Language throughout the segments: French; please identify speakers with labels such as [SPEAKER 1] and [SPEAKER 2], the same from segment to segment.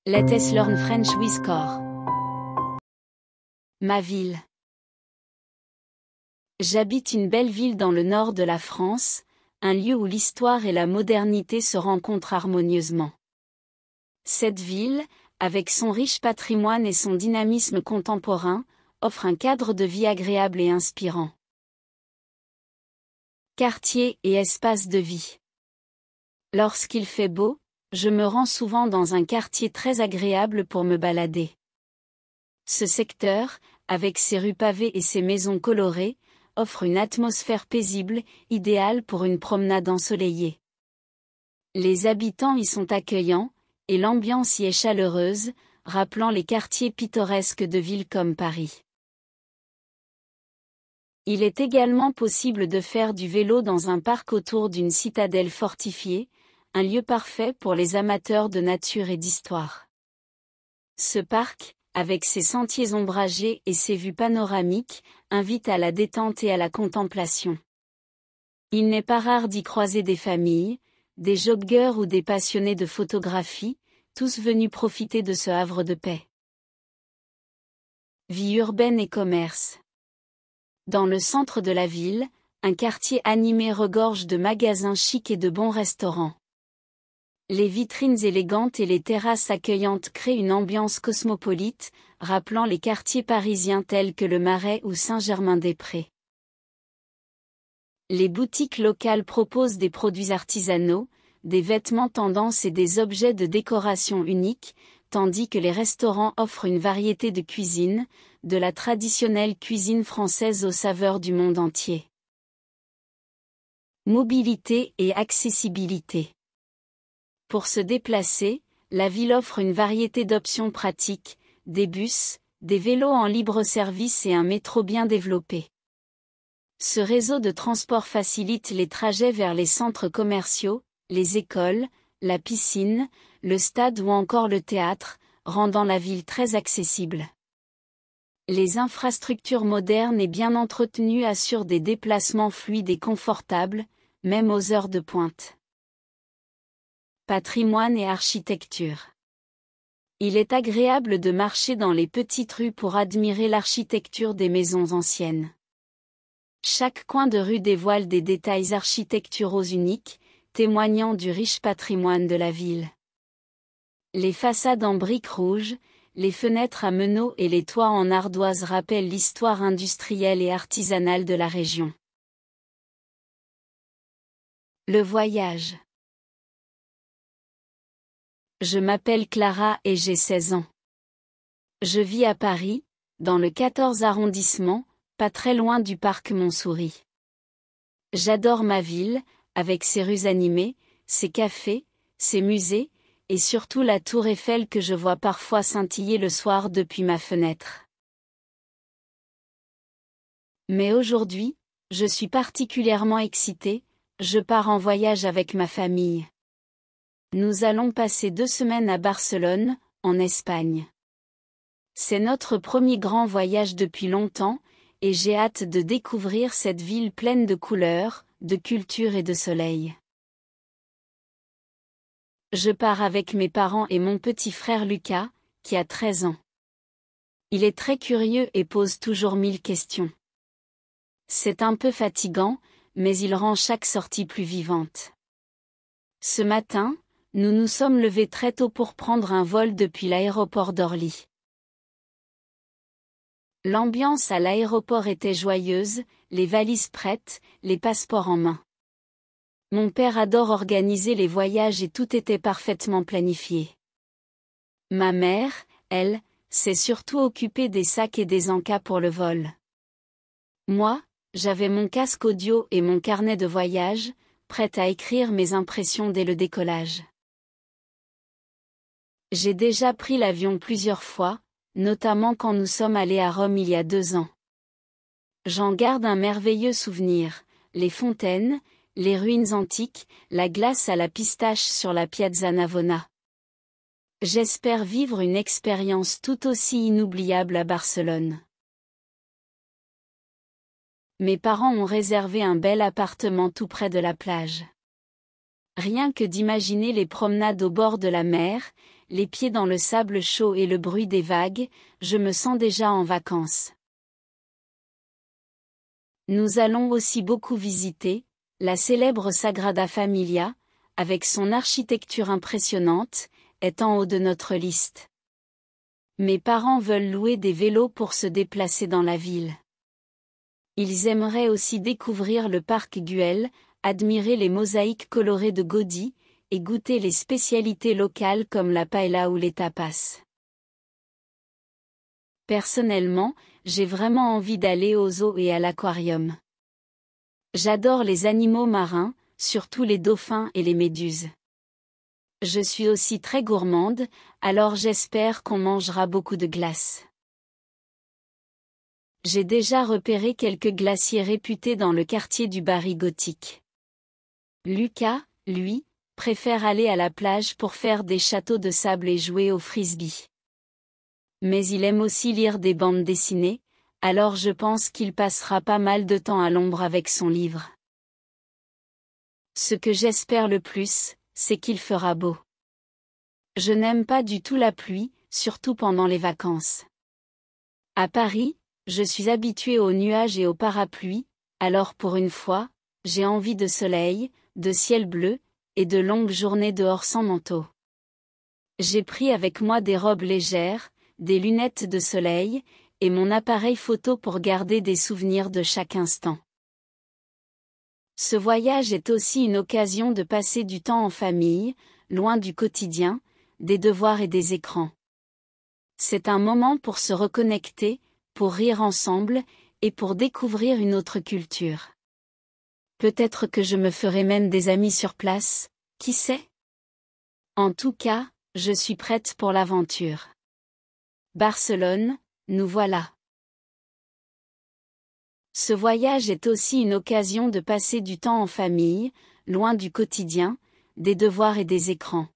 [SPEAKER 1] Let us learn French with Core. Ma ville. J'habite une belle ville dans le nord de la France, un lieu où l'histoire et la modernité se rencontrent harmonieusement. Cette ville, avec son riche patrimoine et son dynamisme contemporain, offre un cadre de vie agréable et inspirant. Quartier et espace de vie. Lorsqu'il fait beau, je me rends souvent dans un quartier très agréable pour me balader. Ce secteur, avec ses rues pavées et ses maisons colorées, offre une atmosphère paisible, idéale pour une promenade ensoleillée. Les habitants y sont accueillants, et l'ambiance y est chaleureuse, rappelant les quartiers pittoresques de villes comme Paris. Il est également possible de faire du vélo dans un parc autour d'une citadelle fortifiée, un lieu parfait pour les amateurs de nature et d'histoire. Ce parc, avec ses sentiers ombragés et ses vues panoramiques, invite à la détente et à la contemplation. Il n'est pas rare d'y croiser des familles, des joggeurs ou des passionnés de photographie, tous venus profiter de ce havre de paix. Vie urbaine et commerce. Dans le centre de la ville, un quartier animé regorge de magasins chics et de bons restaurants. Les vitrines élégantes et les terrasses accueillantes créent une ambiance cosmopolite, rappelant les quartiers parisiens tels que le Marais ou Saint-Germain-des-Prés. Les boutiques locales proposent des produits artisanaux, des vêtements tendances et des objets de décoration uniques, tandis que les restaurants offrent une variété de cuisine, de la traditionnelle cuisine française aux saveurs du monde entier. Mobilité et accessibilité. Pour se déplacer, la ville offre une variété d'options pratiques, des bus, des vélos en libre service et un métro bien développé. Ce réseau de transport facilite les trajets vers les centres commerciaux, les écoles, la piscine, le stade ou encore le théâtre, rendant la ville très accessible. Les infrastructures modernes et bien entretenues assurent des déplacements fluides et confortables, même aux heures de pointe. Patrimoine et architecture. Il est agréable de marcher dans les petites rues pour admirer l'architecture des maisons anciennes. Chaque coin de rue dévoile des détails architecturaux uniques, témoignant du riche patrimoine de la ville. Les façades en briques rouges, les fenêtres à meneaux et les toits en ardoise rappellent l'histoire industrielle et artisanale de la région. Le voyage. Je m'appelle Clara et j'ai 16 ans. Je vis à Paris, dans le 14 arrondissement, pas très loin du parc Montsouris. J'adore ma ville, avec ses rues animées, ses cafés, ses musées, et surtout la tour Eiffel que je vois parfois scintiller le soir depuis ma fenêtre. Mais aujourd'hui, je suis particulièrement excitée, je pars en voyage avec ma famille. Nous allons passer 2 semaines à Barcelone, en Espagne. C'est notre premier grand voyage depuis longtemps, et j'ai hâte de découvrir cette ville pleine de couleurs, de culture et de soleil. Je pars avec mes parents et mon petit frère Lucas, qui a 13 ans. Il est très curieux et pose toujours 1000 questions. C'est un peu fatigant, mais il rend chaque sortie plus vivante. Ce matin, nous nous sommes levés très tôt pour prendre un vol depuis l'aéroport d'Orly. L'ambiance à l'aéroport était joyeuse, les valises prêtes, les passeports en main. Mon père adore organiser les voyages et tout était parfaitement planifié. Ma mère, elle, s'est surtout occupée des sacs et des encas pour le vol. Moi, j'avais mon casque audio et mon carnet de voyage, prête à écrire mes impressions dès le décollage. J'ai déjà pris l'avion plusieurs fois, notamment quand nous sommes allés à Rome il y a 2 ans. J'en garde un merveilleux souvenir, les fontaines, les ruines antiques, la glace à la pistache sur la Piazza Navona. J'espère vivre une expérience tout aussi inoubliable à Barcelone. Mes parents ont réservé un bel appartement tout près de la plage. Rien que d'imaginer les promenades au bord de la mer, les pieds dans le sable chaud et le bruit des vagues, je me sens déjà en vacances. Nous allons aussi beaucoup visiter la célèbre Sagrada Familia, avec son architecture impressionnante, est en haut de notre liste. Mes parents veulent louer des vélos pour se déplacer dans la ville. Ils aimeraient aussi découvrir le parc Güell, admirer les mosaïques colorées de Gaudí, et goûter les spécialités locales comme la paella ou les tapas. Personnellement, j'ai vraiment envie d'aller aux zoos et à l'aquarium. J'adore les animaux marins, surtout les dauphins et les méduses. Je suis aussi très gourmande, alors j'espère qu'on mangera beaucoup de glace. J'ai déjà repéré quelques glaciers réputés dans le quartier du Bari gothique. Lucas, lui, préfère aller à la plage pour faire des châteaux de sable et jouer au frisbee. Mais il aime aussi lire des bandes dessinées, alors je pense qu'il passera pas mal de temps à l'ombre avec son livre. Ce que j'espère le plus, c'est qu'il fera beau. Je n'aime pas du tout la pluie, surtout pendant les vacances. À Paris, je suis habituée aux nuages et aux parapluies, alors pour une fois, j'ai envie de soleil, de ciel bleu, et de longues journées dehors sans manteau. J'ai pris avec moi des robes légères, des lunettes de soleil, et mon appareil photo pour garder des souvenirs de chaque instant. Ce voyage est aussi une occasion de passer du temps en famille, loin du quotidien, des devoirs et des écrans. C'est un moment pour se reconnecter, pour rire ensemble, et pour découvrir une autre culture. Peut-être que je me ferai même des amis sur place, qui sait? En tout cas, je suis prête pour l'aventure. Barcelone, nous voilà. Ce voyage est aussi une occasion de passer du temps en famille, loin du quotidien, des devoirs et des écrans.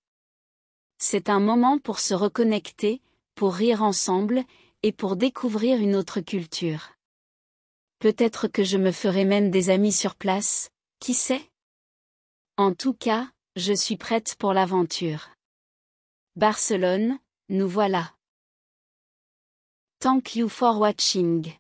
[SPEAKER 1] C'est un moment pour se reconnecter, pour rire ensemble, et pour découvrir une autre culture. Peut-être que je me ferai même des amis sur place, qui sait? En tout cas, je suis prête pour l'aventure. Barcelone, nous voilà. Thank you for watching.